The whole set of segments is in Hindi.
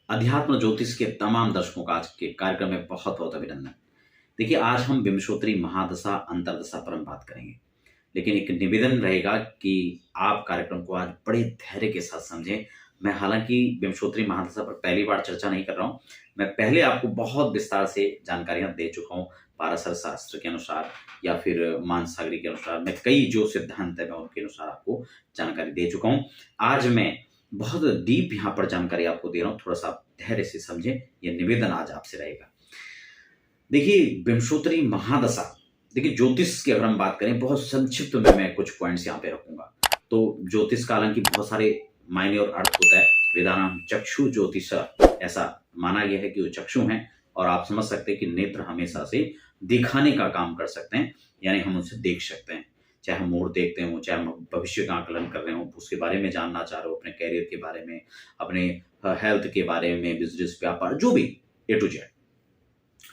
अध्यात्म ज्योतिष के तमाम दर्शकों का आज के कार्यक्रम में बहुत बहुत अभिनंदन। देखिए, आज हम विंशोत्तरी महादशा अंतर्दशा पर हम बात करेंगे, लेकिन एक निवेदन रहेगा कि आप कार्यक्रम को आज बड़े धैर्य के साथ समझें। मैं हालांकि विंशोत्तरी महादशा पर पहली बार चर्चा नहीं कर रहा हूं। मैं पहले आपको बहुत विस्तार से जानकारियां दे चुका हूं, पाराशर शास्त्र के अनुसार या फिर मानसागरी के अनुसार। मैं कई जो सिद्धांत है मैं उनके अनुसार आपको जानकारी दे चुका हूं। आज मैं बहुत डीप यहाँ पर जानकारी आपको दे रहा हूँ, थोड़ा सा आप धैर्य से समझें। ये निवेदन आज आपसे रहेगा। देखिए, विंशोत्तरी महादशा, देखिए ज्योतिष की अगर हम बात करें, बहुत संक्षिप्त में मैं कुछ पॉइंट्स यहाँ पे रखूंगा। तो ज्योतिष का हालांकि बहुत सारे मायने और अर्थ होता है। वेदानाम चक्षु ज्योतिष, ऐसा माना गया है कि वो चक्षु हैं, और आप समझ सकते हैं कि नेत्र हमेशा से दिखाने का काम कर सकते हैं, यानी हम उनसे देख सकते हैं। चाहे हम मोड़ देखते हो, चाहे हम भविष्य का आकलन कर रहे हो, उसके बारे में जानना चाह रहे हो, अपने कैरियर के बारे में, अपने हेल्थ के बारे में, बिजनेस व्यापार, जो भी ए टू जेड,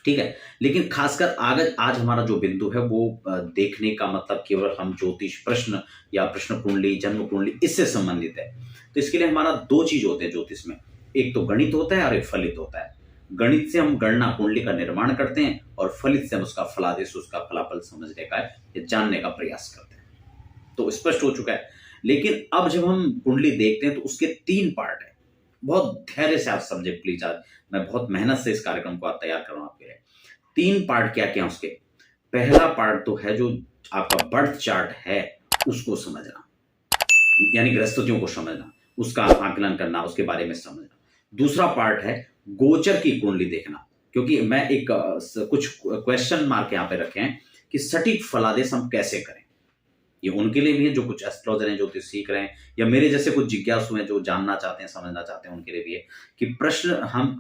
ठीक है। लेकिन खासकर आज हमारा जो बिंदु है वो देखने का मतलब केवल हम ज्योतिष प्रश्न या प्रश्न कुंडली, जन्म कुंडली, इससे संबंधित है। तो इसके लिए हमारा दो चीज होते हैं ज्योतिष में, एक तो गणित होता है और एक फलित होता है। गणित से हम गणना कुंडली का निर्माण करते हैं, और फलित से हम उसका फलादेश, उसका फलाफल समझने का या जानने का प्रयास करते हैं। तो स्पष्ट हो चुका है। लेकिन अब जब हम कुंडली देखते हैं तो उसके तीन पार्ट है। बहुत धैर्य से आप समझे प्लीज। आज मैं बहुत मेहनत से इस कार्यक्रम को तैयार कर रहा हूं आपके लिए। तीन पार्ट क्या क्या उसके। पहला पार्ट तो है जो आपका बर्थ चार्ट है उसको समझना, यानी ग्रहस्थितियों को समझना, उसका आकलन करना, उसके बारे में समझना। दूसरा पार्ट है गोचर की कुंडली देखना, क्योंकि मैं कुछ क्वेश्चन मार्क यहाँ पे रखे हैं कि सटीक फलादेश हम कैसे करें। ये उनके लिए भी है जो कुछ एस्ट्रोलॉजर हैं, जो सीख रहे हैं, या मेरे जैसे कुछ जिज्ञासु हैं जो जानना चाहते हैं, समझना चाहते हैं, उनके लिए भी है कि प्रश्न हम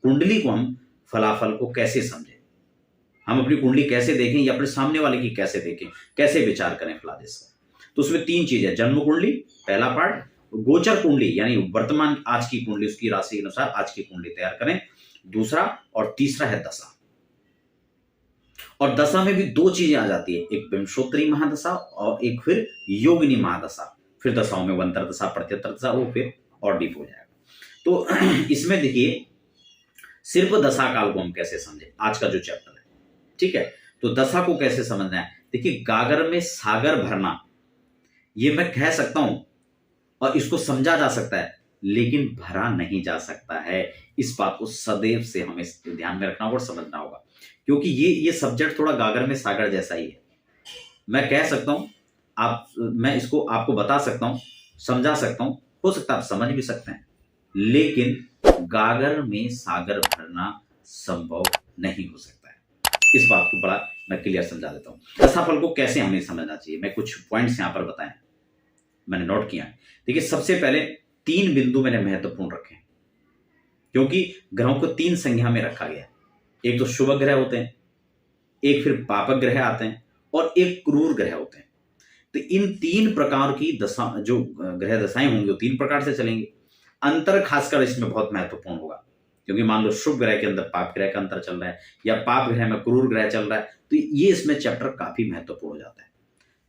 कुंडली को, हम फलाफल को कैसे समझें, हम अपनी कुंडली कैसे देखें या अपने सामने वाले की कैसे देखें, कैसे विचार करें फलादेश का। तो उसमें तीन चीज है। जन्म कुंडली पहला पार्ट, गोचर कुंडली यानी वर्तमान आज की कुंडली, उसकी राशि के अनुसार आज की कुंडली तैयार करें, दूसरा, और तीसरा है दशा। और दशा में भी दो चीजें आ जाती है, एक विंशोत्तरी महादशा और एक फिर योगिनी महादशा। फिर दशाओं में वंतर दशा, प्रत्यंतर दशा, वो फिर और डीप हो जाएगा। तो इसमें देखिए, सिर्फ दशा काल को हम कैसे समझे, आज का जो चैप्टर है, ठीक है। तो दशा को कैसे समझना है। देखिए, गागर में सागर भरना, ये मैं कह सकता हूं और इसको समझा जा सकता है, लेकिन भरा नहीं जा सकता है। इस बात को सदैव से हमें ध्यान में रखना होगा और समझना होगा, क्योंकि ये सब्जेक्ट थोड़ा गागर में सागर जैसा ही है। मैं कह सकता हूं, मैं इसको आपको बता सकता हूं, समझा सकता हूं, हो सकता है आप समझ भी सकते हैं, लेकिन गागर में सागर भरना संभव नहीं हो सकता है। इस बात को बड़ा मैं क्लियर समझा देता हूं। दशाफल को कैसे हमें समझना चाहिए, मैं कुछ पॉइंट्स यहां पर बताए, मैंने नोट किया है। देखिए, सबसे पहले तीन बिंदु मैंने महत्वपूर्ण रखे हैं, क्योंकि ग्रहों को तीन संज्ञा में रखा गया है। एक तो शुभ ग्रह होते हैं, एक फिर पापक ग्रह आते हैं, और एक क्रूर ग्रह होते हैं। तो इन तीन प्रकार की दशा, जो ग्रह दशाएं होंगी, वो तीन प्रकार से चलेंगी। अंतर खासकर इसमें बहुत महत्वपूर्ण होगा, क्योंकि मान लो शुभ ग्रह के अंदर पाप ग्रह का अंतर चल रहा है, या पाप ग्रह में क्रूर ग्रह चल रहा है, तो ये इसमें चैप्टर काफी महत्वपूर्ण हो जाता है।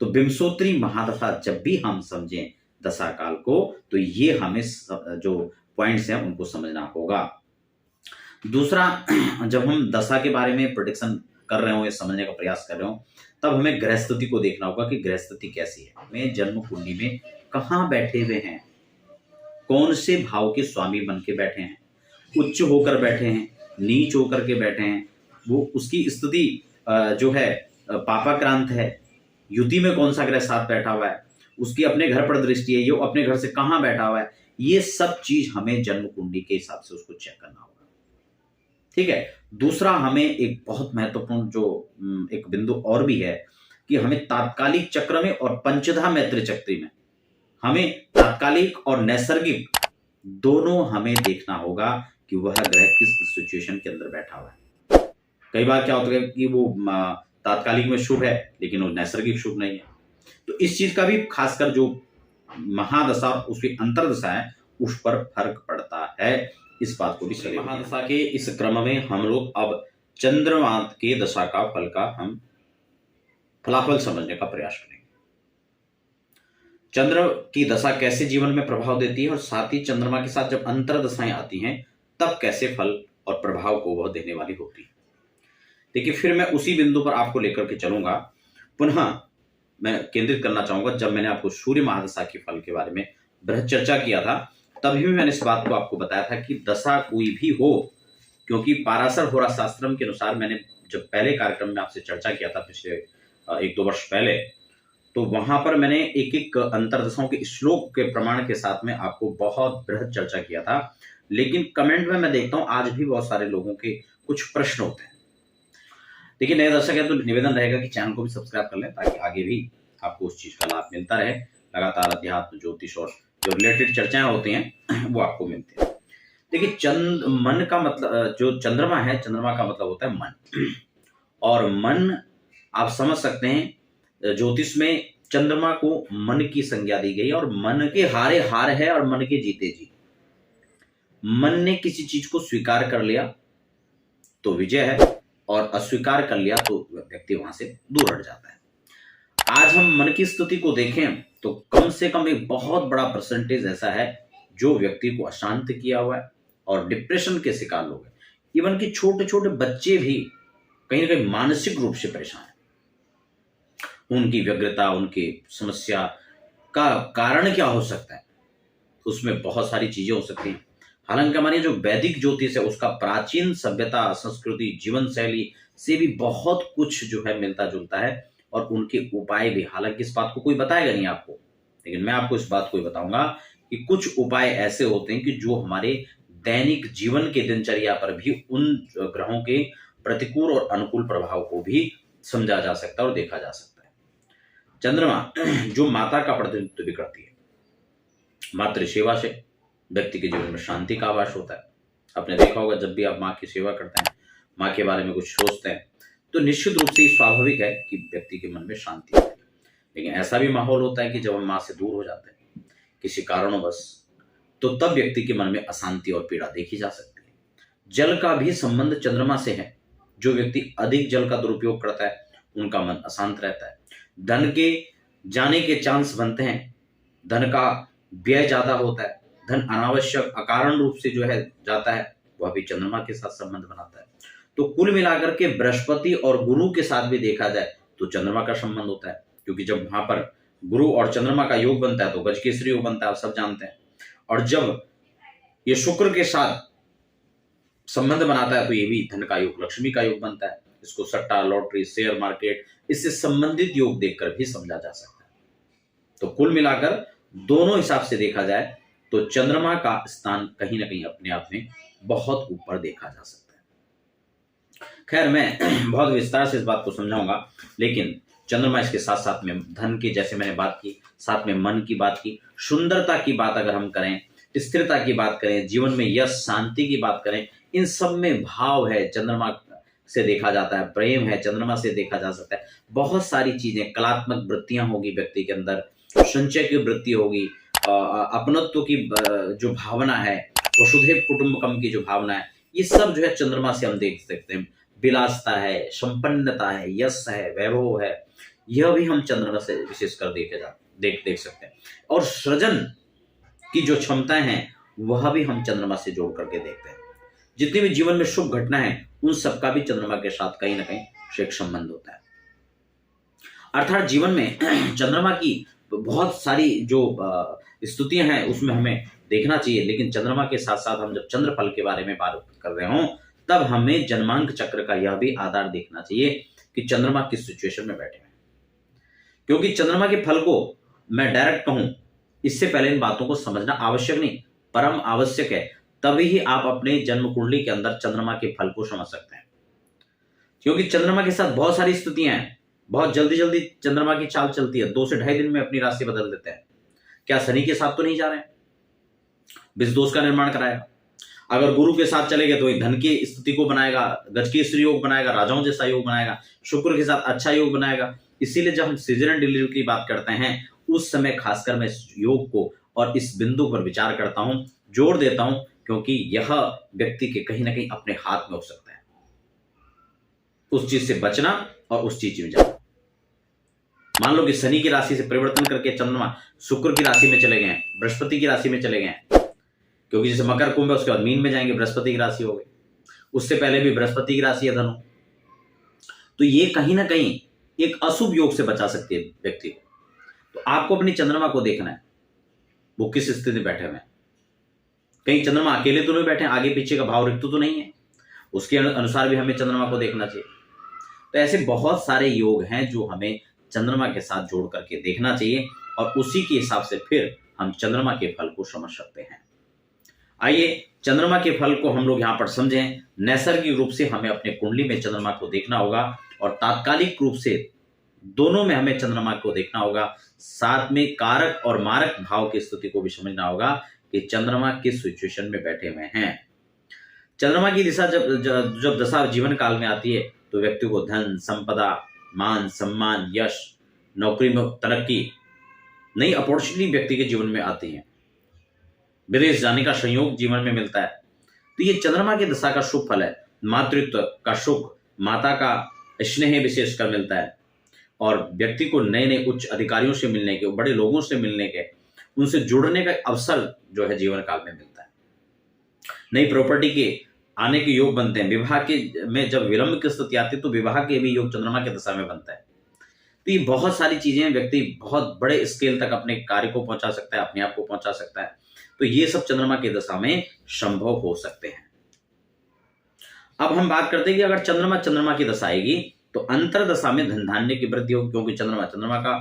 तो विंशोत्तरी महादशा जब भी हम समझें दशा काल को, तो ये हमें जो पॉइंट्स हैं उनको समझना होगा। दूसरा, जब हम दशा के बारे में प्रेडिक्शन कर रहे हो या समझने का प्रयास कर रहे हो, तब हमें ग्रहस्थिति को देखना होगा कि ग्रहस्थिति कैसी है, हमें जन्म कुंडली में कहाँ बैठे हुए हैं, कौन से भाव के स्वामी बन के बैठे हैं, उच्च होकर बैठे हैं, नीच होकर के बैठे हैं, वो उसकी स्थिति जो है पापाक्रांत है, युति में कौन सा ग्रह साथ बैठा हुआ है, उसकी अपने घर पर दृष्टि है, ये अपने घर से कहां बैठा हुआ है, ये सब चीज हमें जन्म कुंडली के हिसाब से उसको चेक करना होगा, ठीक है। दूसरा, हमें एक बहुत महत्वपूर्ण जो एक बिंदु और भी है कि हमें तात्कालिक चक्र में और पंचधा मैत्री चक्री में, हमें तात्कालिक और नैसर्गिक दोनों हमें देखना होगा कि वह ग्रह किस सिचुएशन के अंदर बैठा हुआ है। कई बार क्या होता है कि वो तात्कालिक में शुभ है, लेकिन वो नैसर्गिक शुभ नहीं है। तो इस चीज का भी खासकर जो महादशा और उसकी अंतरदशा है, उस पर फर्क पड़ता है। इस बात को भी चले। महादशा के इस क्रम में हम लोग अब चंद्रमा के दशा का फल का हम फलाफल समझने का प्रयास करेंगे। चंद्र की दशा कैसे जीवन में प्रभाव देती है, और साथ ही चंद्रमा के साथ जब अंतर दशाएं आती हैं तब कैसे फल और प्रभाव को वह देने वाली होती है। देखिए, फिर मैं उसी बिंदु पर आपको लेकर के चलूंगा। पुनः मैं केंद्रित करना चाहूंगा, जब मैंने आपको सूर्य महादशा के फल के बारे में बृहद चर्चा किया था, तभी भी मैंने इस बात को आपको बताया था कि दशा कोई भी हो, क्योंकि पाराशर होरा शास्त्रम के अनुसार, मैंने जब पहले कार्यक्रम में आपसे चर्चा किया था पिछले 1-2 वर्ष पहले, तो वहां पर मैंने एक एक अंतरदशाओं के श्लोक के प्रमाण के साथ में आपको बहुत बृहद चर्चा किया था। लेकिन कमेंट में मैं देखता हूं आज भी बहुत सारे लोगों के कुछ प्रश्न होते हैं। देखिए, नए दर्शक है तो निवेदन रहेगा कि चैनल को भी सब्सक्राइब कर लें, ताकि आगे भी आपको उस चीज का लाभ मिलता रहे। लगातार अध्यात्म, ज्योतिष और जो रिलेटेड चर्चाएं होती हैं वो आपको मिलती है। देखिए, मन का मतलब, जो चंद्रमा है, चंद्रमा का मतलब होता है मन। और मन आप समझ सकते हैं, ज्योतिष में चंद्रमा को मन की संज्ञा दी गई, और मन के हारे हार है और मन के जीते जीत। मन ने किसी चीज को स्वीकार कर लिया तो विजय है, और अस्वीकार कर लिया तो व्यक्ति वहां से दूर हट जाता है। आज हम मन की स्थिति को देखें तो कम से कम एक बहुत बड़ा परसेंटेज ऐसा है जो व्यक्ति को अशांत किया हुआ है और डिप्रेशन के शिकार लोग हैं। इवन कि छोटे छोटे बच्चे भी कहीं ना कहीं मानसिक रूप से परेशान हैं। उनकी व्यग्रता, उनकी समस्या का कारण क्या हो सकता है, उसमें बहुत सारी चीजें हो सकती हैं। हालांकि हमारी जो वैदिक ज्योतिष है उसका प्राचीन सभ्यता, संस्कृति, जीवन शैली से भी बहुत कुछ जो है मिलता जुलता है, और उनके उपाय भी। हालांकि इस बात को कोई बताएगा नहीं आपको, लेकिन मैं आपको इस बात को बताऊंगा कि कुछ उपाय ऐसे होते हैं कि जो हमारे दैनिक जीवन के दिनचर्या पर भी उन ग्रहों के प्रतिकूल और अनुकूल प्रभाव को भी समझा जा सकता है और देखा जा सकता है। चंद्रमा जो माता का प्रतिनिधित्व भी करती है, मातृ सेवा से व्यक्ति के जीवन में शांति का आवास होता है। आपने देखा होगा, जब भी आप माँ की सेवा करते हैं, माँ के बारे में कुछ सोचते हैं, तो निश्चित रूप से स्वाभाविक है कि व्यक्ति के मन में शांति होती है। लेकिन ऐसा भी माहौल होता है कि जब हम माँ से दूर हो जाते हैं किसी कारणवश, तो तब व्यक्ति के मन में अशांति और पीड़ा देखी जा सकती है। जल का भी संबंध चंद्रमा से है। जो व्यक्ति अधिक जल का दुरुपयोग करता है उनका मन अशांत रहता है। धन के जाने के चांस बनते हैं, धन का व्यय ज्यादा होता है, धन अनावश्यक अकारण रूप से जो है जाता है, वह भी चंद्रमा के साथ संबंध बनाता है। तो कुल मिलाकर के बृहस्पति और गुरु के साथ भी देखा जाए तो चंद्रमा का संबंध होता है, क्योंकि जब वहां पर गुरु और चंद्रमा का योग बनता है तो गजकेसरी योग बनता है, आप सब जानते हैं। और जब ये शुक्र के साथ संबंध बनाता है तो ये भी धन का योग, लक्ष्मी का योग बनता है। इसको सट्टा, लॉटरी, शेयर मार्केट, इससे संबंधित योग देखकर भी समझा जा सकता है। तो कुल मिलाकर दोनों हिसाब से देखा जाए तो चंद्रमा का स्थान कहीं ना कहीं अपने आप में बहुत ऊपर देखा जा सकता है। खैर, मैं बहुत विस्तार से इस बात को समझाऊंगा, लेकिन चंद्रमा इसके साथ साथ में धन की, जैसे मैंने बात की, साथ में मन की बात की, सुंदरता की बात अगर हम करें, स्थिरता की बात करें, जीवन में यश, शांति की बात करें, इन सब में भाव है, चंद्रमा से देखा जाता है। प्रेम है, चंद्रमा से देखा जा सकता है। बहुत सारी चीजें, कलात्मक वृत्तियां होगी व्यक्ति के अंदर, संचय की वृत्ति होगी, अपनत्व की जो भावना है, वसुधैव कुटुंबकम की जो भावना है, ये सब जो है चंद्रमा से हम देख सकते हैं। विलासता है, संपन्नता है, यश है, वैभव है, यह भी हम चंद्रमा से विशेषकर देख सकते हैं। और सृजन की जो क्षमताएं हैं वह भी हम चंद्रमा से जोड़ करके देखते हैं। जितनी भी जीवन में शुभ घटना है उन सबका भी चंद्रमा के साथ कहीं ना कहीं से एक संबंध होता है। अर्थात जीवन में चंद्रमा की बहुत सारी जो स्तुतियां हैं उसमें हमें देखना चाहिए, लेकिन चंद्रमा के साथ साथ हम जब चंद्रफल के बारे में बात कर रहे हों तब हमें जन्मांक चक्र का यह भी आधार देखना चाहिए कि चंद्रमा किस सिचुएशन में बैठे हैं। क्योंकि चंद्रमा के फल को मैं डायरेक्ट कहूं, इससे पहले इन बातों को समझना आवश्यक नहीं, परम आवश्यक है। तभी ही आप अपने जन्म कुंडली के अंदर चंद्रमा के फल को समझ सकते हैं। क्योंकि चंद्रमा के साथ बहुत सारी स्थितियां हैं, बहुत जल्दी जल्दी चंद्रमा की चाल चलती है, 2 से ढाई दिन में अपनी राशि बदल देते हैं। क्या शनि के साथ तो नहीं जा रहे हैं, विष दोष का निर्माण कराएगा। अगर गुरु के साथ चलेंगे तो धन की स्थिति को बनाएगा, गजकेसरी योग बनाएगा, राजाओं जैसा योग बनाएगा, शुक्र के साथ अच्छा योग बनाएगा। इसीलिए जब हम सीजनल डिलीवरी की बात करते हैं उस समय खासकर मैं इस योग को और इस बिंदु पर विचार करता हूं, जोड़ देता हूं, क्योंकि यह व्यक्ति के कहीं ना कहीं अपने हाथ में हो सकता है उस चीज से बचना और उस चीज में जाना। मान लो कि शनि की राशि से परिवर्तन करके चंद्रमा शुक्र की राशि में चले गए हैं, बृहस्पति की राशि में चले गए हैं, क्योंकि जैसे मकर कुंभ है उसके बाद मीन में जाएंगे, बृहस्पति की राशि हो गई, उससे पहले भी बृहस्पति की राशि है धनु। तो ये कहीं ना कहीं एक अशुभ योग से बचा सकती है व्यक्ति को। तो आपको अपनी चंद्रमा को देखना है वो किस स्थिति में बैठे हुए हैं। कहीं चंद्रमा अकेले तो नहीं बैठे, आगे पीछे का भाव रिक्त तो नहीं है, उसके अनुसार भी हमें चंद्रमा को देखना चाहिए। तो ऐसे बहुत सारे योग हैं जो हमें चंद्रमा के साथ जोड़ करके देखना चाहिए और उसी के हिसाब से फिर हम चंद्रमा के फल को समझ सकते हैं। आइए चंद्रमा के फल को हम लोग यहाँ पर समझें। नैसर्गिक रूप से हमें अपने कुंडली में चंद्रमा को देखना होगा और तात्कालिक रूप से दोनों में हमें चंद्रमा को देखना होगा। साथ में कारक और मारक भाव की स्थिति को भी समझना होगा कि चंद्रमा किस सिचुएशन में बैठे हुए हैं। चंद्रमा की दिशा जब दशा जीवन काल में आती है तो व्यक्ति को धन, संपदा, मान सम्मान, यश, नौकरी में तरक्की, नई अपॉर्चुनिटी व्यक्ति के जीवन में आती है, विदेश जाने का संयोग जीवन में मिलता है। तो ये चंद्रमा की दशा का शुभ फल है। मातृत्व का सुख, माता का स्नेह विशेषकर मिलता है और व्यक्ति को नए नए उच्च अधिकारियों से मिलने के, बड़े लोगों से मिलने के, उनसे जुड़ने का अवसर जो है जीवन काल में मिलता है। नई प्रॉपर्टी के आने के योग बनते हैं। विवाह के में जब विलंब की स्थिति आती है तो विवाह के भी योग चंद्रमा की दशा में बनता है। तो ये बहुत सारी चीजें व्यक्ति बहुत बड़े स्केल तक अपने कार्य को पहुंचा सकता है, अपने आप को पहुंचा सकता है। तो ये सब चंद्रमा की दशा में संभव हो सकते हैं। अब हम बात करते हैं कि अगर चंद्रमा की दशा आएगी तो अंतर दशा में धन धान्य की वृद्धि होगी, क्योंकि चंद्रमा का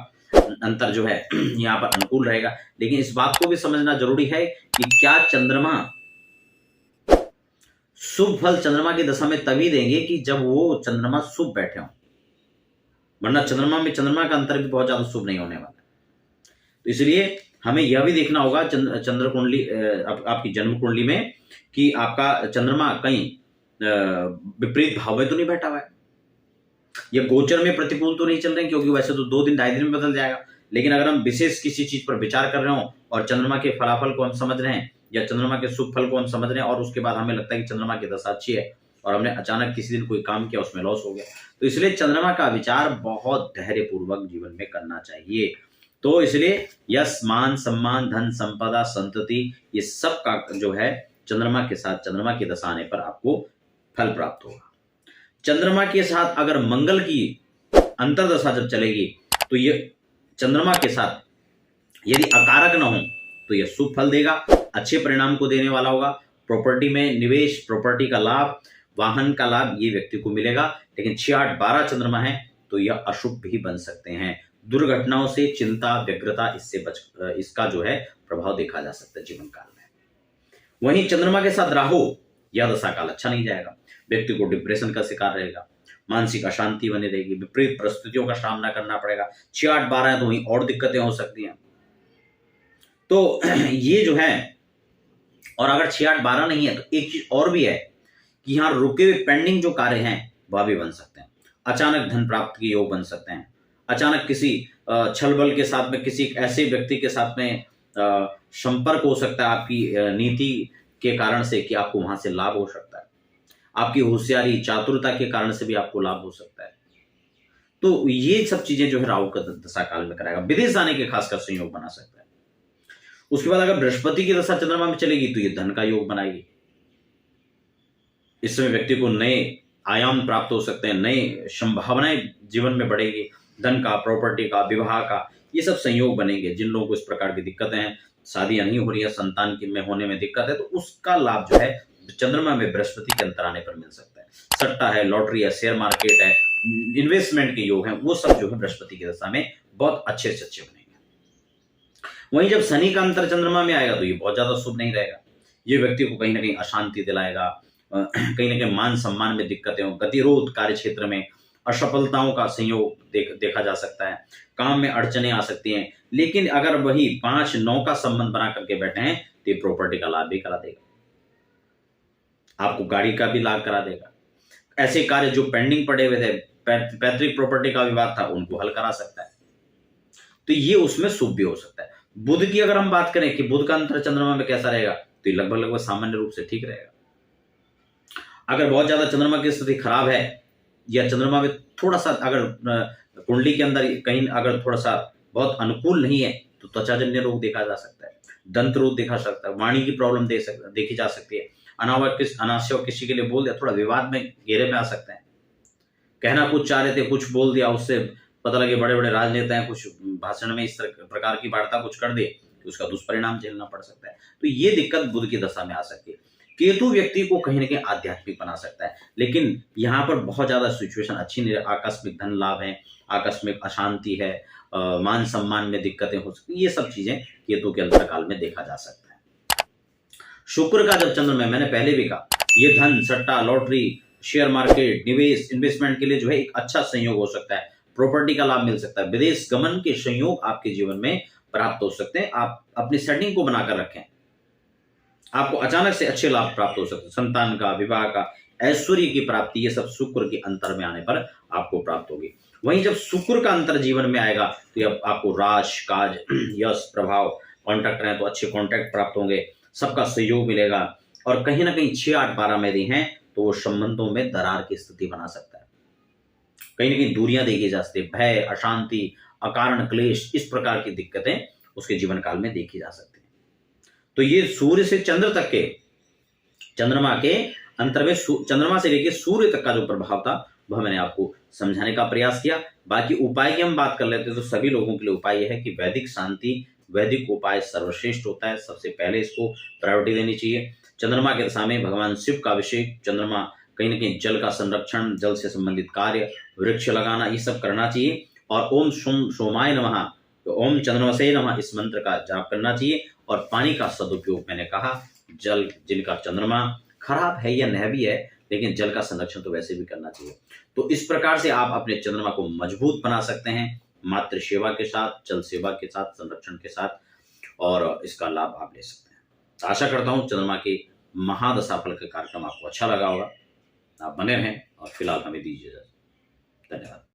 अंतर जो है यहाँ पर अनुकूल रहेगा। लेकिन इस बात को भी समझना जरूरी है कि क्या चंद्रमा शुभ फल चंद्रमा की दशा में तभी देंगे कि जब वो चंद्रमा शुभ बैठे हों, वरना चंद्रमा का अंतर भी बहुत ज्यादा शुभ नहीं होने वाला। तो इसलिए हमें यह भी देखना होगा चंद्र कुंडली, आपकी जन्म कुंडली में, कि आपका चंद्रमा कहीं विपरीत भाव में तो नहीं बैठा हुआ है, या गोचर में प्रतिकूल तो नहीं चल रहे हैं, क्योंकि वैसे तो 2 दिन 2.5 दिन में बदल जाएगा। लेकिन अगर हम विशेष किसी चीज पर विचार कर रहे हो और चंद्रमा के फलाफल को हम समझ रहे हैं या चंद्रमा के शुभ फल को हम समझ रहे हैं और उसके बाद हमें लगता है कि चंद्रमा की दशा अच्छी है और हमने अचानक किसी दिन कोई काम किया, उसमें लॉस हो गया, तो इसलिए चंद्रमा का विचार बहुत धैर्यपूर्वक जीवन में करना चाहिए। तो इसलिए यश, मान सम्मान, धन, संपदा, संतति, ये सब का जो है चंद्रमा के साथ चंद्रमा की दशा आने पर आपको फल प्राप्त होगा। चंद्रमा के साथ अगर मंगल की अंतरदशा जब चलेगी तो ये चंद्रमा के साथ यदि अकारक न हो तो यह शुभ फल देगा, अच्छे परिणाम को देने वाला होगा। प्रॉपर्टी में निवेश, प्रॉपर्टी का लाभ, वाहन का लाभ ये व्यक्ति को मिलेगा। लेकिन 6, 8, 12 चंद्रमा है तो यह अशुभ भी बन सकते हैं। दुर्घटनाओं से, चिंता, व्यग्रता, इसका जो है प्रभाव देखा जा सकता है जीवन काल में। वहीं चंद्रमा के साथ राहु, यह दशा काल अच्छा नहीं जाएगा, व्यक्ति को डिप्रेशन का शिकार रहेगा, मानसिक अशांति बनी रहेगी, विपरीत परिस्थितियों का सामना करना पड़ेगा। 6, 8, 12 है तो वहीं और दिक्कतें हो सकती हैं। तो ये जो है, और अगर 6, 8, 12 नहीं है तो एक चीज और भी है कि यहाँ रुके हुए पेंडिंग जो कार्य हैं वह भी बन सकते हैं। अचानक धन प्राप्ति के योग बन सकते हैं, अचानक किसी छल बल के साथ में किसी ऐसे व्यक्ति के साथ में संपर्क हो सकता है आपकी नीति के कारण से कि आपको वहां से लाभ हो सकता है, आपकी होशियारी चातुरता के कारण से भी आपको लाभ हो सकता है। तो ये सब चीजें जो है राहु का दशा काल में कराएगा। विदेश जाने के खासकर संयोग बना सकता है। उसके बाद अगर बृहस्पति की दशा चंद्रमा में चलेगी तो ये धन का योग बनाएगी। इस समय व्यक्ति को नए आयाम प्राप्त हो सकते हैं, नए संभावनाएं जीवन में बढ़ेगी, धन का, प्रॉपर्टी का, विवाह का, ये सब संयोग बनेंगे। जिन लोगों को इस प्रकार की दिक्कतें हैं, शादियां नहीं हो रही है, संतान में होने में दिक्कत है, तो उसका लाभ जो है चंद्रमा में बृहस्पति के अंतर आने पर मिल सकता है। सट्टा है, लॉटरी है, शेयर मार्केट है, इन्वेस्टमेंट के योग हैं, वो सब जो है बृहस्पति की दशा में बहुत अच्छे से अच्छे बनेंगे। वहीं जब शनि का अंतर चंद्रमा में आएगा तो ये बहुत ज्यादा शुभ नहीं रहेगा। ये व्यक्ति को कहीं ना कहीं अशांति दिलाएगा, कहीं ना कहीं मान सम्मान में दिक्कतें हो, गतिरोध कार्य क्षेत्र में, असफलताओं का संयोग देखा जा सकता है, काम में अड़चने आ सकती हैं। लेकिन अगर वही 5, 9 का संबंध बना करके बैठे हैं तो ये प्रॉपर्टी का लाभ भी करा देगा, आपको गाड़ी का भी लाभ करा देगा। ऐसे कार्य जो पेंडिंग पड़े हुए थे, पैतृक प्रॉपर्टी का विवाद था, उनको हल करा सकता है। तो ये उसमें शुभ भी हो सकता है। बुध की अगर हम बात करें कि बुध का अंतर चंद्रमा में कैसा रहेगा तो ये लगभग सामान्य रूप से ठीक रहेगा। अगर बहुत ज्यादा चंद्रमा की स्थिति खराब है या चंद्रमा में थोड़ा सा अगर कुंडली के अंदर कहीं अगर थोड़ा सा बहुत अनुकूल नहीं है तो त्वचाजन्य रोग देखा जा सकता है, दंत रोग दिखा सकता है, वाणी की प्रॉब्लम देखी जा सकती है, अनावश्यक किसी के लिए बोल दिया, थोड़ा विवाद में घेरे में आ सकते हैं, कहना कुछ चाह रहे थे कुछ बोल दिया, उससे पता लगे बड़े बड़े राजनेता हैं, कुछ भाषण में इस प्रकार की वार्ता कुछ कर दे कि उसका दुष्परिणाम झेलना पड़ सकता है। तो ये दिक्कत बुध की दशा में आ सकती है। केतु व्यक्ति को कहीं ना कहीं आध्यात्मिक बना सकता है, लेकिन यहाँ पर बहुत ज्यादा सिचुएशन अच्छी नहीं है, आकस्मिक धन लाभ है, आकस्मिक अशांति है, मान सम्मान में दिक्कतें हो सकती, ये सब चीजें केतु के अंतरकाल में देखा जा सकता है। शुक्र का जब चंद्र में, मैंने पहले भी कहा, ये धन, सट्टा, लॉटरी, शेयर मार्केट, निवेश, इन्वेस्टमेंट के लिए जो है एक अच्छा संयोग हो सकता है, प्रॉपर्टी का लाभ मिल सकता है, विदेश गमन के संयोग आपके जीवन में प्राप्त हो सकते हैं। आप अपनी सेटिंग को बनाकर रखें, आपको अचानक से अच्छे लाभ प्राप्त हो सकते हैं, संतान का, विवाह का, ऐश्वर्य की प्राप्ति, ये सब शुक्र के अंतर में आने पर आपको प्राप्त होगी। वहीं जब शुक्र का अंतर जीवन में आएगा तो अब आपको राज, काज, यश, प्रभाव, कॉन्ट्रैक्ट रहे तो अच्छे कॉन्ट्रैक्ट प्राप्त होंगे, सबका सहयोग मिलेगा, और कहीं ना कहीं 6, 8, 12 में हैं तो वो संबंधों में दरार की स्थिति बना सकता है, कहीं ना कहीं दूरियां देखी जा सकती है, भय, अशांति, अकारण क्लेश, इस प्रकार की दिक्कतें उसके जीवन काल में देखी जा सकती है। तो ये सूर्य से चंद्र तक के, चंद्रमा के अंतर में चंद्रमा से लेकर सूर्य तक का जो प्रभाव था वह मैंने आपको समझाने का प्रयास किया। बाकी उपाय की हम बात कर लेते हैं तो सभी लोगों के लिए उपाय यह है कि वैदिक शांति, वैदिक उपाय सर्वश्रेष्ठ होता है, सबसे पहले इसको प्रायोरिटी देनी चाहिए। चंद्रमा के दशा में भगवान शिव का अभिषेक, चंद्रमा कहीं ना कहीं जल का संरक्षण, जल से संबंधित कार्य, वृक्ष लगाना, ये सब करना चाहिए। और ओम सोमाय नमः, तो ओम चंद्रमसे नमः, इस मंत्र का जाप करना चाहिए। और पानी का सदुपयोग, मैंने कहा, जल जिनका चंद्रमा खराब है या नह भी है, लेकिन जल का संरक्षण तो वैसे भी करना चाहिए। तो इस प्रकार से आप अपने चंद्रमा को मजबूत बना सकते हैं, मातृ सेवा के साथ, जल सेवा के साथ, संरक्षण के साथ, और इसका लाभ आप ले सकते हैं। आशा करता हूं चंद्रमा के महादशा फल का कार्यक्रम आपको अच्छा लगा होगा। आप बने रहें और फिलहाल हमें दीजिए। धन्यवाद।